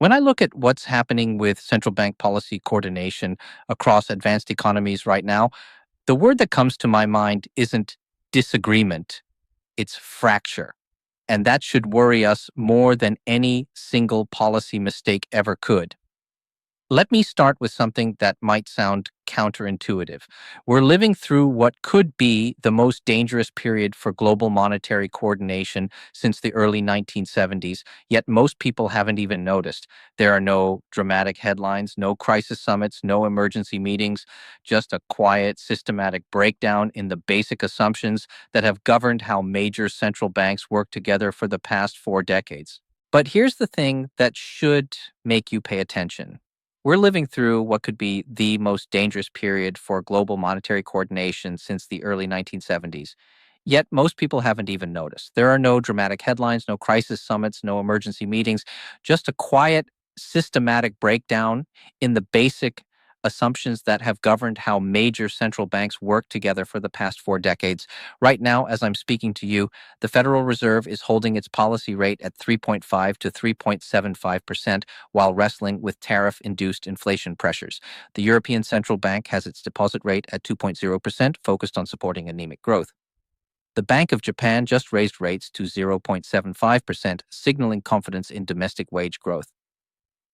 When I look at what's happening with central bank policy coordination across advanced economies right now, the word that comes to my mind isn't disagreement, it's fracture. And that should worry us more than any single policy mistake ever could. Let me start with something that might sound counterintuitive. We're living through what could be the most dangerous period for global monetary coordination since the early 1970s, yet most people haven't even noticed. There are no dramatic headlines, no crisis summits, no emergency meetings, just a quiet, systematic breakdown in the basic assumptions that have governed how major central banks work together for the past 4 decades. But here's the thing that should make you pay attention. We're living through what could be the most dangerous period for global monetary coordination since the early 1970s. Yet most people haven't even noticed. There are no dramatic headlines, no crisis summits, no emergency meetings, just a quiet, systematic breakdown in the basic assumptions that have governed how major central banks work together for the past 4 decades. Right now, as I'm speaking to you, the Federal Reserve is holding its policy rate at 3.5 to 3.75% while wrestling with tariff-induced inflation pressures. The European Central Bank has its deposit rate at 2.0%, focused on supporting anemic growth. The Bank of Japan just raised rates to 0.75%, signaling confidence in domestic wage growth.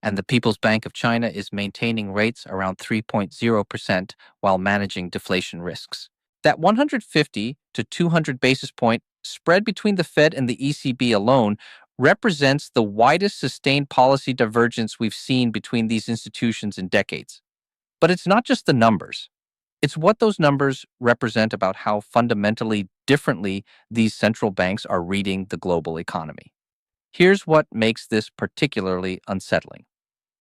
And the People's Bank of China is maintaining rates around 3.0% while managing deflation risks. That 150 to 200 basis point spread between the Fed and the ECB alone represents the widest sustained policy divergence we've seen between these institutions in decades. But it's not just the numbers. It's what those numbers represent about how fundamentally differently these central banks are reading the global economy. Here's what makes this particularly unsettling.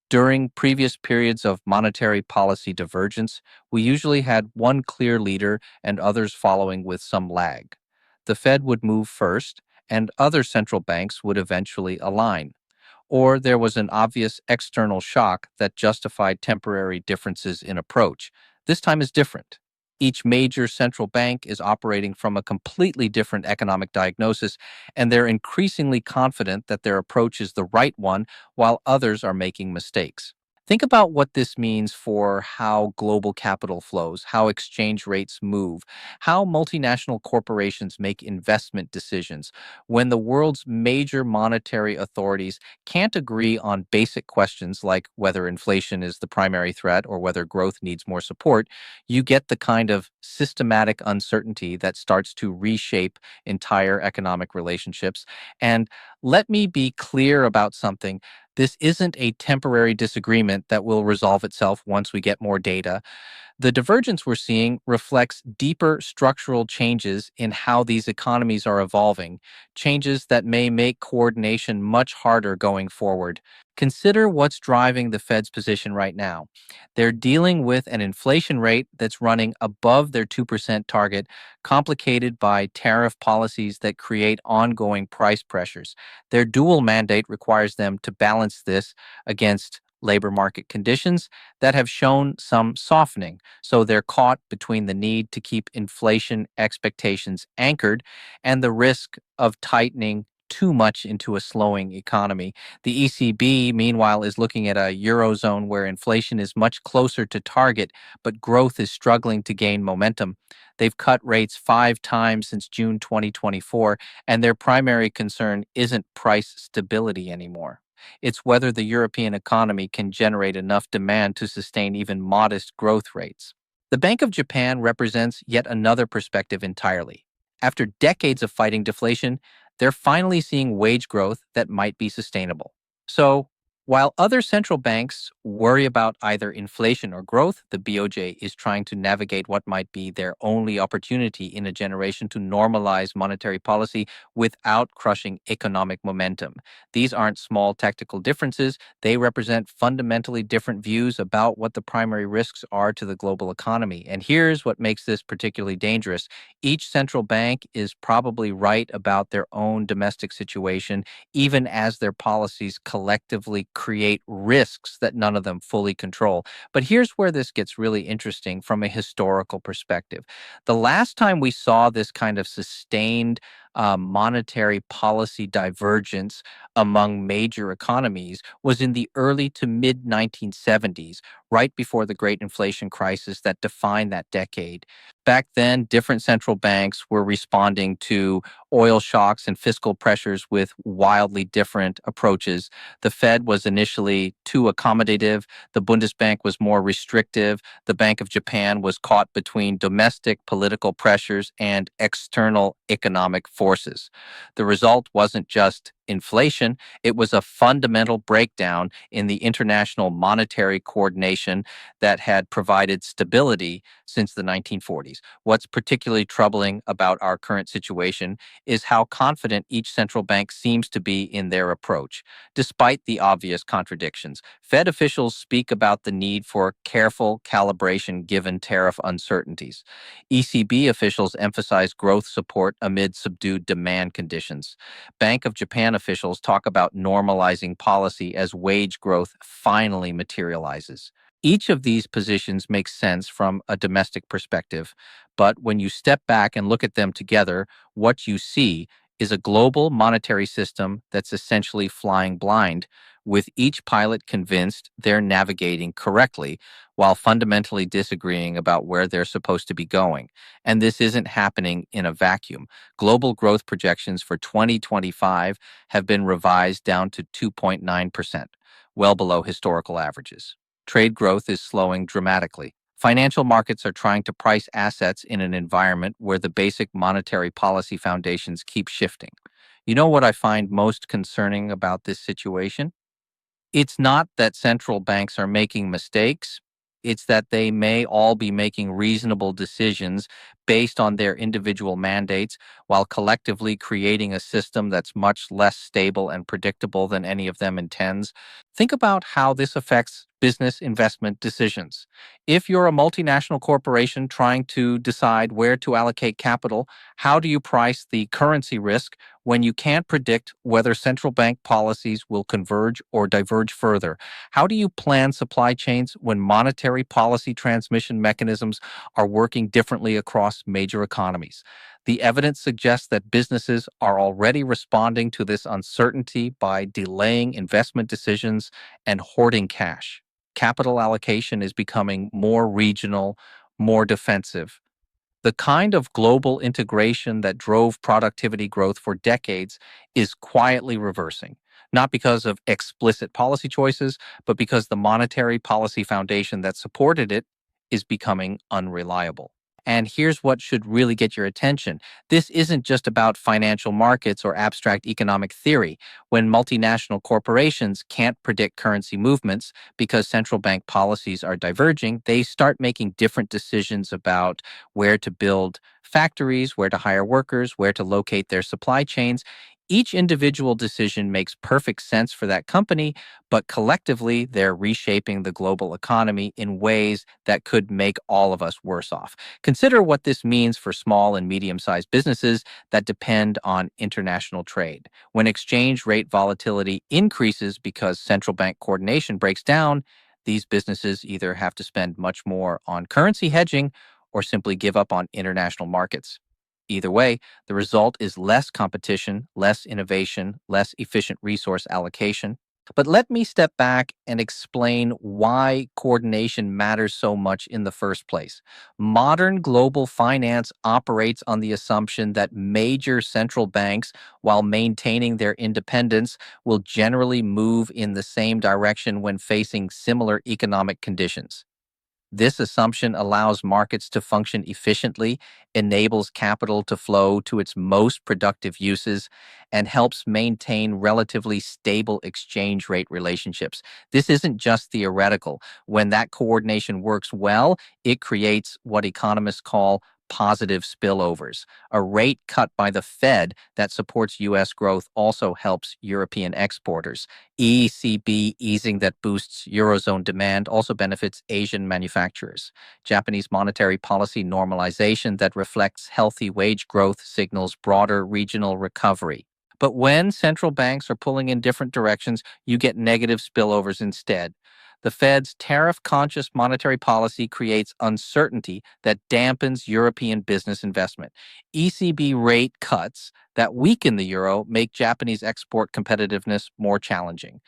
During previous periods of monetary policy divergence, we usually had one clear leader and others following with some lag. The Fed would move first, and other central banks would eventually align. Or there was an obvious external shock that justified temporary differences in approach. This time is different. Each major central bank is operating from a completely different economic diagnosis, and they're increasingly confident that their approach is the right one while others are making mistakes. Think about what this means for how global capital flows, how exchange rates move, how multinational corporations make investment decisions. When the world's major monetary authorities can't agree on basic questions like whether inflation is the primary threat or whether growth needs more support, you get the kind of systematic uncertainty that starts to reshape entire economic relationships. And let me be clear about something. This isn't a temporary disagreement that will resolve itself once we get more data. The divergence we're seeing reflects deeper structural changes in how these economies are evolving, changes that may make coordination much harder going forward. Consider what's driving the Fed's position right now. They're dealing with an inflation rate that's running above their 2% target, complicated by tariff policies that create ongoing price pressures. Their dual mandate requires them to balance this against labor market conditions that have shown some softening. So they're caught between the need to keep inflation expectations anchored and the risk of tightening too much into a slowing economy. The ECB, meanwhile, is looking at a Eurozone where inflation is much closer to target, but growth is struggling to gain momentum. They've cut rates 5 times since June 2024, and their primary concern isn't price stability anymore. It's whether the European economy can generate enough demand to sustain even modest growth rates. The Bank of Japan represents yet another perspective entirely. After decades of fighting deflation, they're finally seeing wage growth that might be sustainable. So, while other central banks worry about either inflation or growth, the BOJ is trying to navigate what might be their only opportunity in a generation to normalize monetary policy without crushing economic momentum. These aren't small tactical differences, they represent fundamentally different views about what the primary risks are to the global economy. And here's what makes this particularly dangerous. Each central bank is probably right about their own domestic situation, even as their policies collectively create risks that none of them fully control. But here's where this gets really interesting from a historical perspective. The last time we saw this kind of sustained monetary policy divergence among major economies was in the early to mid 1970s, right before the great inflation crisis that defined that decade. Back then, different central banks were responding to oil shocks and fiscal pressures with wildly different approaches. The Fed was initially too accommodative, the Bundesbank was more restrictive, the Bank of Japan was caught between domestic political pressures and external economic forces. The result wasn't just inflation, it was a fundamental breakdown in the international monetary coordination that had provided stability since the 1940s. What's particularly troubling about our current situation is how confident each central bank seems to be in their approach, despite the obvious contradictions. Fed officials speak about the need for careful calibration given tariff uncertainties. ECB officials emphasize growth support amid subdued demand conditions. Bank of Japan officials talk about normalizing policy as wage growth finally materializes. Each of these positions makes sense from a domestic perspective, but when you step back and look at them together, what you see is a global monetary system that's essentially flying blind, with each pilot convinced they're navigating correctly while fundamentally disagreeing about where they're supposed to be going. And this isn't happening in a vacuum. Global growth projections for 2025 have been revised down to 2.9%, well below historical averages. Trade growth is slowing dramatically. Financial markets are trying to price assets in an environment where the basic monetary policy foundations keep shifting. You know what I find most concerning about this situation? It's not that central banks are making mistakes. It's that they may all be making reasonable decisions based on their individual mandates while collectively creating a system that's much less stable and predictable than any of them intends. Think about how this affects business investment decisions. If you're a multinational corporation trying to decide where to allocate capital, how do you price the currency risk when you can't predict whether central bank policies will converge or diverge further? How do you plan supply chains when monetary policy transmission mechanisms are working differently across major economies? The evidence suggests that businesses are already responding to this uncertainty by delaying investment decisions and hoarding cash. Capital allocation is becoming more regional, more defensive. The kind of global integration that drove productivity growth for decades is quietly reversing, not because of explicit policy choices, but because the monetary policy foundation that supported it is becoming unreliable. And here's what should really get your attention. This isn't just about financial markets or abstract economic theory. When multinational corporations can't predict currency movements because central bank policies are diverging, they start making different decisions about where to build factories, where to hire workers, where to locate their supply chains. Each individual decision makes perfect sense for that company, but collectively, they're reshaping the global economy in ways that could make all of us worse off. Consider what this means for small and medium sized businesses that depend on international trade. When exchange rate volatility increases because central bank coordination breaks down, these businesses either have to spend much more on currency hedging or simply give up on international markets. Either way, the result is less competition, less innovation, less efficient resource allocation. But let me step back and explain why coordination matters so much in the first place. Modern global finance operates on the assumption that major central banks, while maintaining their independence, will generally move in the same direction when facing similar economic conditions. This assumption allows markets to function efficiently, enables capital to flow to its most productive uses, and helps maintain relatively stable exchange rate relationships. This isn't just theoretical. When that coordination works well, it creates what economists call positive spillovers. A rate cut by the Fed that supports U.S. growth also helps European exporters. ECB easing that boosts Eurozone demand also benefits Asian manufacturers. Japanese monetary policy normalization that reflects healthy wage growth signals broader regional recovery. But when central banks are pulling in different directions, you get negative spillovers instead. The Fed's tariff-conscious monetary policy creates uncertainty that dampens European business investment. ECB rate cuts that weaken the euro make Japanese export competitiveness more challenging.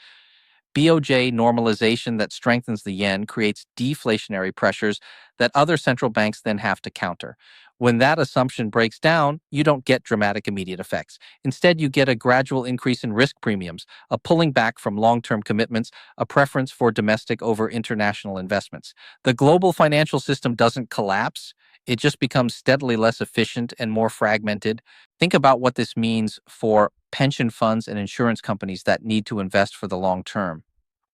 BOJ normalization that strengthens the yen creates deflationary pressures that other central banks then have to counter. When that assumption breaks down, you don't get dramatic immediate effects. Instead, you get a gradual increase in risk premiums, a pulling back from long term commitments, a preference for domestic over international investments. The global financial system doesn't collapse, it just becomes steadily less efficient and more fragmented. Think about what this means for pension funds and insurance companies that need to invest for the long term.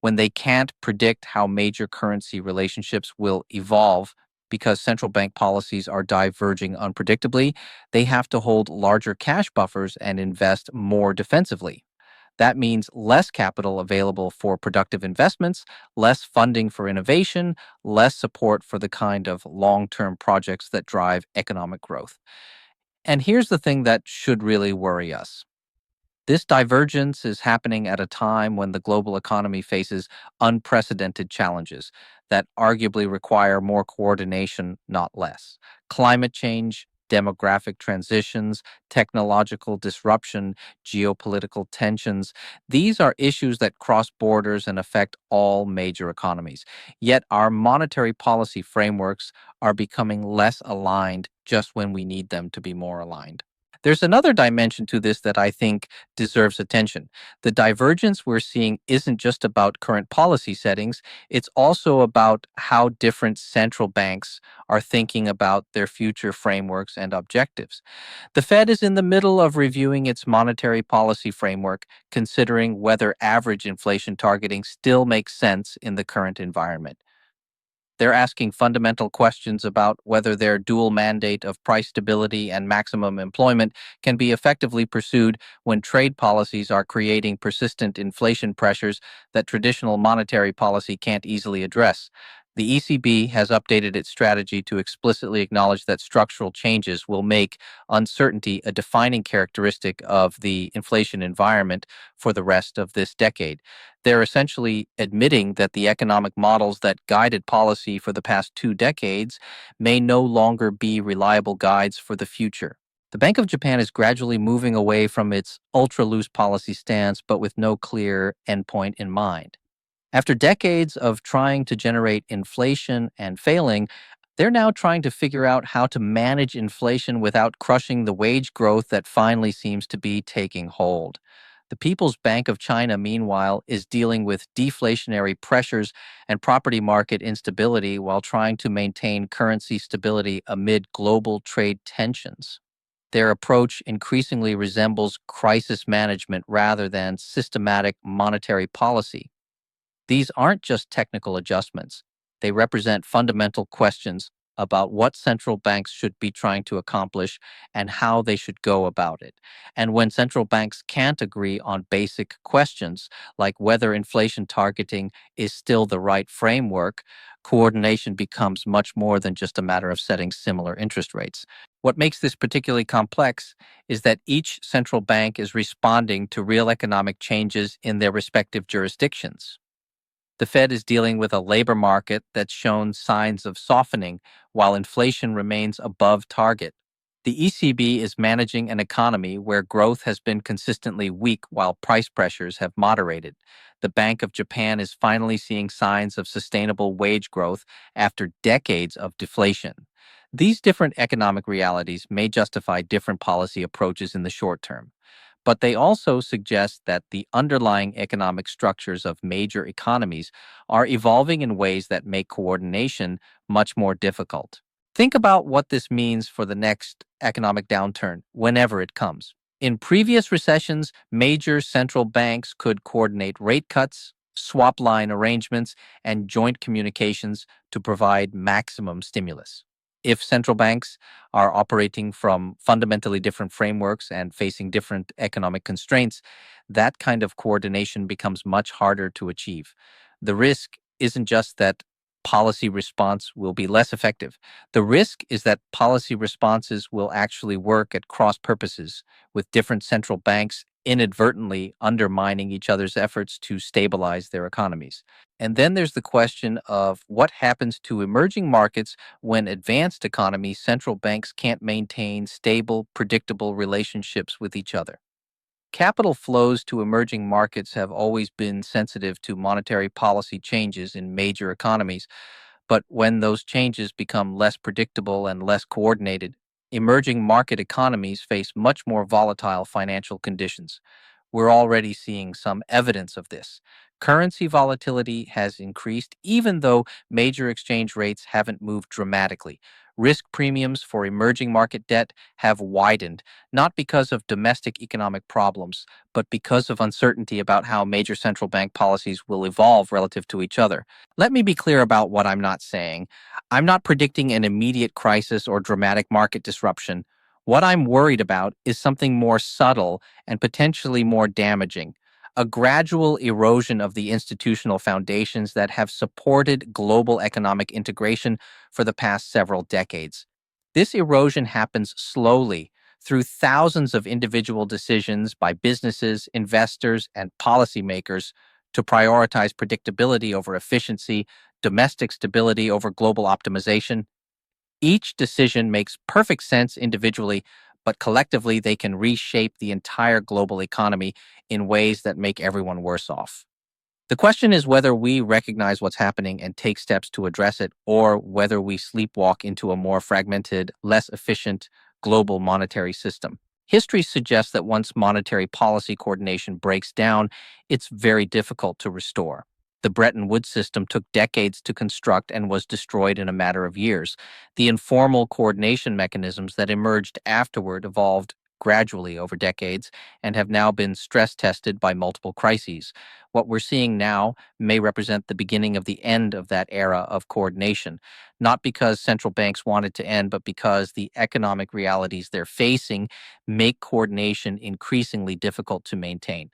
When they can't predict how major currency relationships will evolve because central bank policies are diverging unpredictably, they have to hold larger cash buffers and invest more defensively. That means less capital available for productive investments, less funding for innovation, less support for the kind of long term projects that drive economic growth. And here's the thing that should really worry us. This divergence is happening at a time when the global economy faces unprecedented challenges that arguably require more coordination, not less. Climate change, demographic transitions, technological disruption, geopolitical tensions, these are issues that cross borders and affect all major economies. Yet our monetary policy frameworks are becoming less aligned just when we need them to be more aligned. There's another dimension to this that I think deserves attention. The divergence we're seeing isn't just about current policy settings, it's also about how different central banks are thinking about their future frameworks and objectives. The Fed is in the middle of reviewing its monetary policy framework, considering whether average inflation targeting still makes sense in the current environment. They're asking fundamental questions about whether their dual mandate of price stability and maximum employment can be effectively pursued when trade policies are creating persistent inflation pressures that traditional monetary policy can't easily address. The ECB has updated its strategy to explicitly acknowledge that structural changes will make uncertainty a defining characteristic of the inflation environment for the rest of this decade. They're essentially admitting that the economic models that guided policy for the past 2 decades may no longer be reliable guides for the future. The Bank of Japan is gradually moving away from its ultra loose policy stance, but with no clear endpoint in mind. After decades of trying to generate inflation and failing, they're now trying to figure out how to manage inflation without crushing the wage growth that finally seems to be taking hold. The People's Bank of China, meanwhile, is dealing with deflationary pressures and property market instability while trying to maintain currency stability amid global trade tensions. Their approach increasingly resembles crisis management rather than systematic monetary policy. These aren't just technical adjustments. They represent fundamental questions about what central banks should be trying to accomplish and how they should go about it. And when central banks can't agree on basic questions like whether inflation targeting is still the right framework, coordination becomes much more than just a matter of setting similar interest rates. What makes this particularly complex is that each central bank is responding to real economic changes in their respective jurisdictions. The Fed is dealing with a labor market that's shown signs of softening while inflation remains above target. The ECB is managing an economy where growth has been consistently weak while price pressures have moderated. The Bank of Japan is finally seeing signs of sustainable wage growth after decades of deflation. These different economic realities may justify different policy approaches in the short term, but they also suggest that the underlying economic structures of major economies are evolving in ways that make coordination much more difficult. Think about what this means for the next economic downturn, whenever it comes. In previous recessions, major central banks could coordinate rate cuts, swap line arrangements, and joint communications to provide maximum stimulus. If central banks are operating from fundamentally different frameworks and facing different economic constraints, that kind of coordination becomes much harder to achieve. The risk isn't just that policy response will be less effective. The risk is that policy responses will actually work at cross purposes with different central banks inadvertently undermining each other's efforts to stabilize their economies. And then there's the question of what happens to emerging markets when advanced economies, central banks can't maintain stable, predictable relationships with each other. Capital flows to emerging markets have always been sensitive to monetary policy changes in major economies, but when those changes become less predictable and less coordinated, emerging market economies face much more volatile financial conditions. We're already seeing some evidence of this. Currency volatility has increased even though major exchange rates haven't moved dramatically. Risk premiums for emerging market debt have widened, not because of domestic economic problems, but because of uncertainty about how major central bank policies will evolve relative to each other. Let me be clear about what I'm not saying. I'm not predicting an immediate crisis or dramatic market disruption. What I'm worried about is something more subtle and potentially more damaging: a gradual erosion of the institutional foundations that have supported global economic integration for the past several decades. This erosion happens slowly through thousands of individual decisions by businesses, investors, and policymakers to prioritize predictability over efficiency, domestic stability over global optimization. Each decision makes perfect sense individually, but collectively they can reshape the entire global economy in ways that make everyone worse off. The question is whether we recognize what's happening and take steps to address it, or whether we sleepwalk into a more fragmented, less efficient global monetary system. History suggests that once monetary policy coordination breaks down, it's very difficult to restore. The Bretton Woods system took decades to construct and was destroyed in a matter of years. The informal coordination mechanisms that emerged afterward evolved gradually over decades and have now been stress tested by multiple crises. What we're seeing now may represent the beginning of the end of that era of coordination, not because central banks want it to end, but because the economic realities they're facing make coordination increasingly difficult to maintain.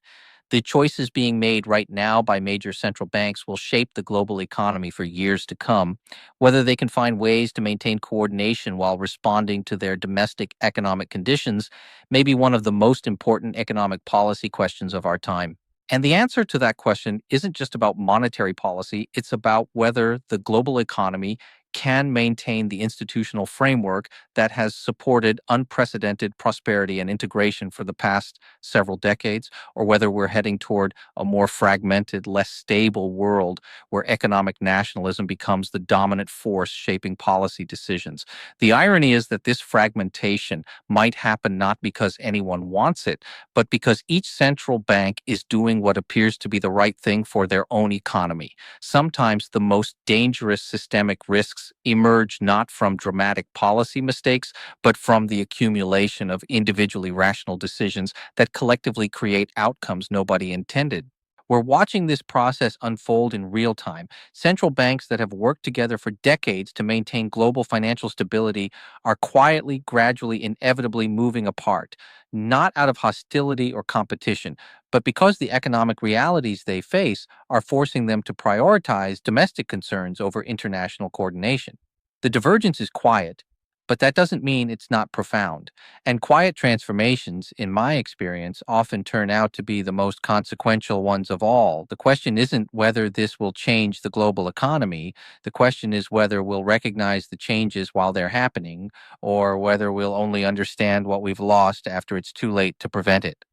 The choices being made right now by major central banks will shape the global economy for years to come. Whether they can find ways to maintain coordination while responding to their domestic economic conditions may be one of the most important economic policy questions of our time. And the answer to that question isn't just about monetary policy, it's about whether the global economy can maintain the institutional framework that has supported unprecedented prosperity and integration for the past several decades, or whether we're heading toward a more fragmented, less stable world where economic nationalism becomes the dominant force shaping policy decisions. The irony is that this fragmentation might happen not because anyone wants it, but because each central bank is doing what appears to be the right thing for their own economy. Sometimes the most dangerous systemic risks emerge not from dramatic policy mistakes, but from the accumulation of individually rational decisions that collectively create outcomes nobody intended. We're watching this process unfold in real time. Central banks that have worked together for decades to maintain global financial stability are quietly, gradually, inevitably moving apart, not out of hostility or competition, but because the economic realities they face are forcing them to prioritize domestic concerns over international coordination. The divergence is quiet, but that doesn't mean it's not profound. And quiet transformations, in my experience, often turn out to be the most consequential ones of all. The question isn't whether this will change the global economy. The question is whether we'll recognize the changes while they're happening, or whether we'll only understand what we've lost after it's too late to prevent it.